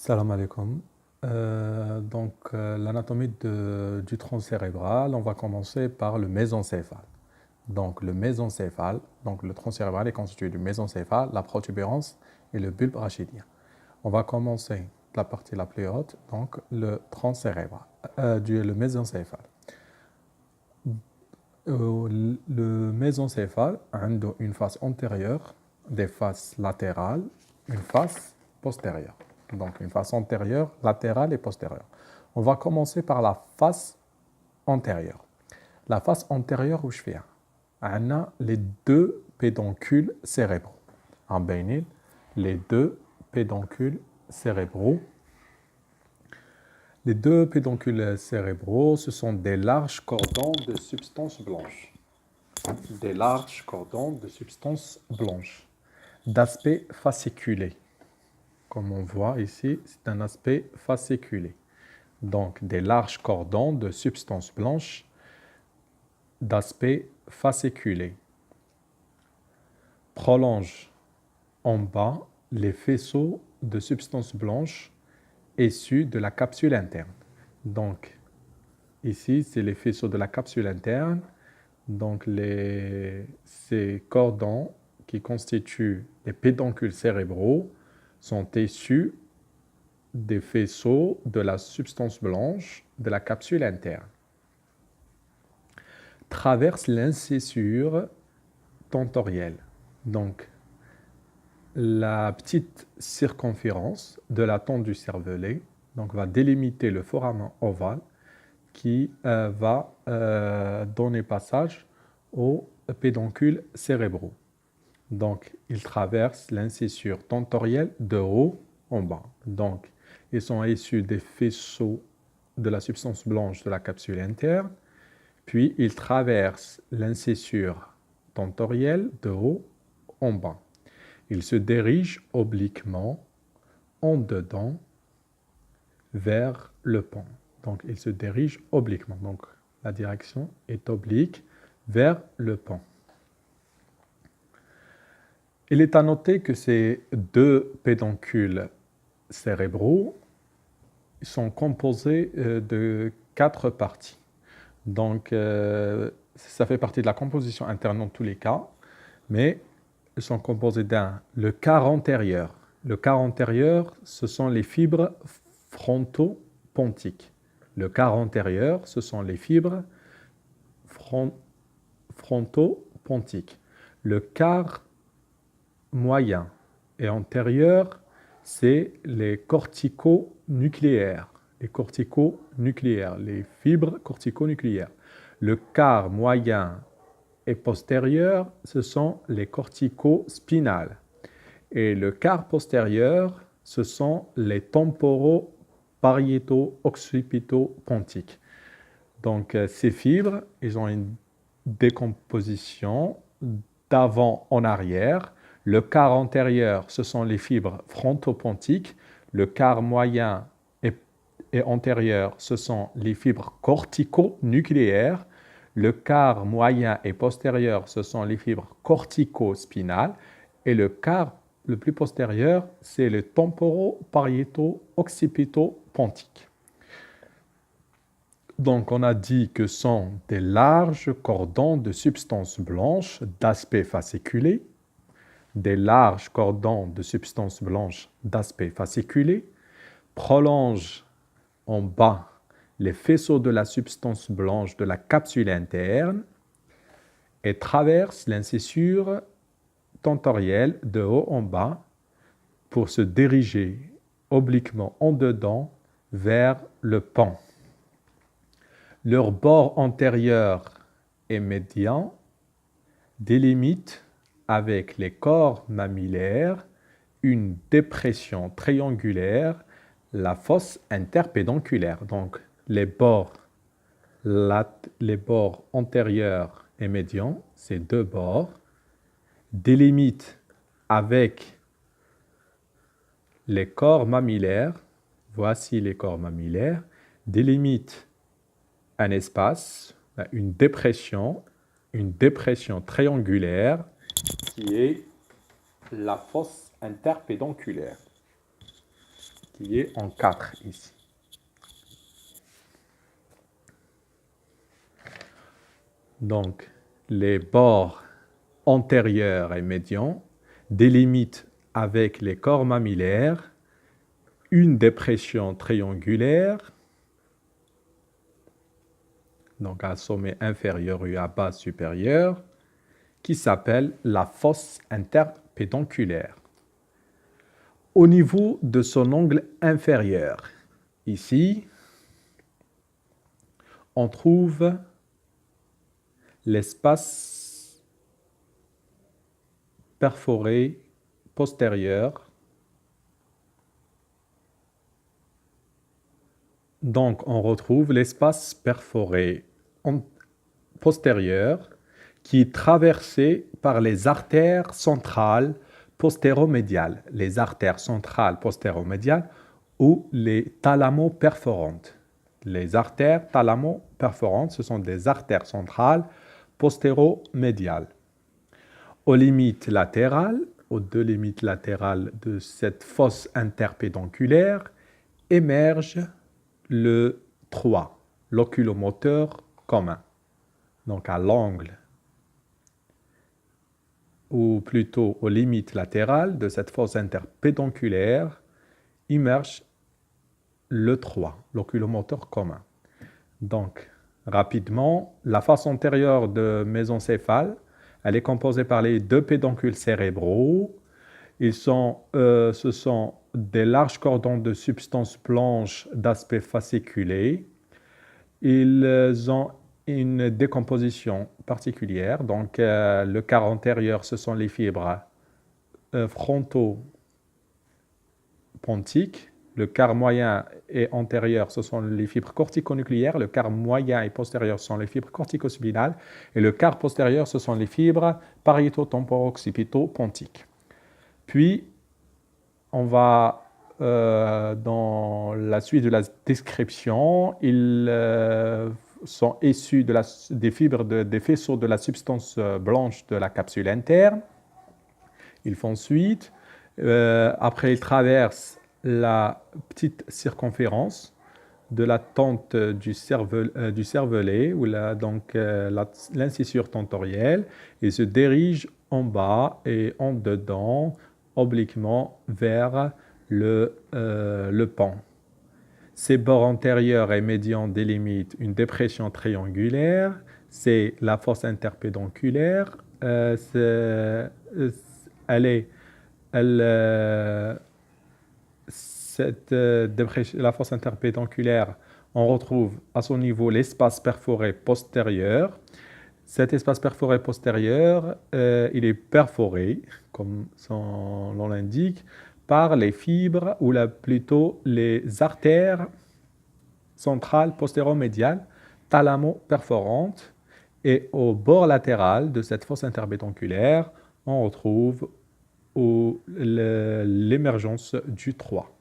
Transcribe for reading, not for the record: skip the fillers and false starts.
Salam alaikum. L'anatomie du tronc cérébral, on va commencer par le mésencéphale. Le tronc cérébral est constitué du mésencéphale, la protubérance et le bulbe rachidien. On va commencer de la partie la plus haute, donc le tronc cérébral, le mésencéphale. Le mésencéphale a une face antérieure, des faces latérales, une face postérieure. Donc une face antérieure, latérale et postérieure. On va commencer par la face antérieure. La face antérieure, où je fais on a les deux pédoncules cérébraux. En bénil, les deux pédoncules cérébraux. Les deux pédoncules cérébraux, ce sont des larges cordons de substance blanche. Des larges cordons de substance blanche, d'aspect fasciculé. Comme on voit ici, c'est un aspect fasciculé. Donc, des larges cordons de substance blanche d'aspect fasciculé. Prolonge en bas les faisceaux de substance blanche issus de la capsule interne. Donc, ici, c'est les faisceaux de la capsule interne. Donc, ces cordons qui constituent les pédoncules cérébraux sont issus des faisceaux de la substance blanche de la capsule interne. Traverse l'incisure tentorielle. Donc, la petite circonférence de la tente du cervelet va délimiter le foramen ovale qui va donner passage aux pédoncules cérébraux. Donc, il traverse l'incisure tentorielle de haut en bas. Donc, ils sont issus des faisceaux de la substance blanche de la capsule interne, puis ils traversent l'incisure tentorielle de haut en bas. Ils se dirigent obliquement en dedans vers le pont. Donc, ils se dirigent obliquement. Donc, la direction est oblique vers le pont. Il est à noter que ces deux pédoncules cérébraux sont composés de 4 parties. Donc, ça fait partie de la composition interne dans tous les cas, mais ils sont composés le quart antérieur. Le quart antérieur, ce sont les fibres frontopontiques. Le quart antérieur, ce sont les fibres frontopontiques. Le quart moyen et antérieur, c'est les corticonucléaires. Les fibres corticonucléaires. Le quart moyen et postérieur, ce sont les corticospinales. Et le quart postérieur, ce sont les temporaux-pariéto-occipito-pontiques. Donc, ces fibres, ils ont une décomposition d'avant en arrière. Le quart antérieur, ce sont les fibres frontopontiques. Le quart moyen et antérieur, ce sont les fibres corticonucléaires. Le quart moyen et postérieur, ce sont les fibres corticospinales. Et le quart le plus postérieur, c'est le temporo-pariéto-occipito-pontique. Donc, on a dit que sont des larges cordons de substance blanche d'aspect fasciculé. Des larges cordons de substance blanche d'aspect fasciculé prolongent en bas les faisceaux de la substance blanche de la capsule interne et traversent l'incisure tentorielle de haut en bas pour se diriger obliquement en dedans vers le pont. Leur bord antérieur et médian délimitent avec les corps mammillaires une dépression triangulaire, la fosse interpédonculaire. Donc, les bords antérieurs et médians, ces deux bords, délimitent avec les corps mammillaires, voici les corps mammillaires, délimitent un espace, une dépression triangulaire qui est la fosse interpédonculaire. qui est en 4 ici. Donc, les bords antérieurs et médians délimitent avec les corps mammillaires une dépression triangulaire, donc à sommet inférieur et à base supérieure, qui s'appelle la fosse interpédonculaire. Au niveau de son angle inférieur, ici, on trouve l'espace perforé postérieur. Donc, on retrouve l'espace perforé postérieur qui est traversé par les artères centrales postéromédiales. Les artères centrales postéromédiales ou les thalamo-perforantes. Les artères thalamo-perforantes, ce sont des artères centrales postéromédiales. Aux limites latérales, aux deux limites latérales de cette fosse interpédonculaire, émerge le 3, l'oculomoteur commun. Donc à l'angle, ou plutôt aux limites latérales de cette fosse interpédonculaire, émerge le 3, l'oculomoteur commun. Donc, rapidement, la face antérieure de mésencéphale, elle est composée par les deux pédoncules cérébraux. Ce sont des larges cordons de substance blanche d'aspect fasciculé. Ils ont une décomposition particulière. Donc, le quart antérieur, ce sont les fibres frontopontiques. Le quart moyen et antérieur, ce sont les fibres corticonucléaires. Le quart moyen et postérieur, ce sont les fibres corticospinales. Et le quart postérieur, ce sont les fibres pariéto-temporo-occipito-pontiques. Puis, on va, dans la suite de la description, ils sont issus des fibres des faisceaux de la substance blanche de la capsule interne. Ils font suite. Après, ils traversent la petite circonférence de la tente du cervelet, ou l'incisure tentorielle, et se dirigent en bas et en dedans, obliquement vers le pan. Ces bords antérieurs et médians délimitent une dépression triangulaire, c'est la fosse interpédonculaire. La fosse interpédonculaire, on retrouve à son niveau l'espace perforé postérieur. Cet espace perforé postérieur, il est perforé, comme son nom l'indique, par les fibres, ou plutôt les artères centrales postéromédiales, thalamo-perforantes. Et au bord latéral de cette fosse interpédonculaire, on retrouve l'émergence du 3.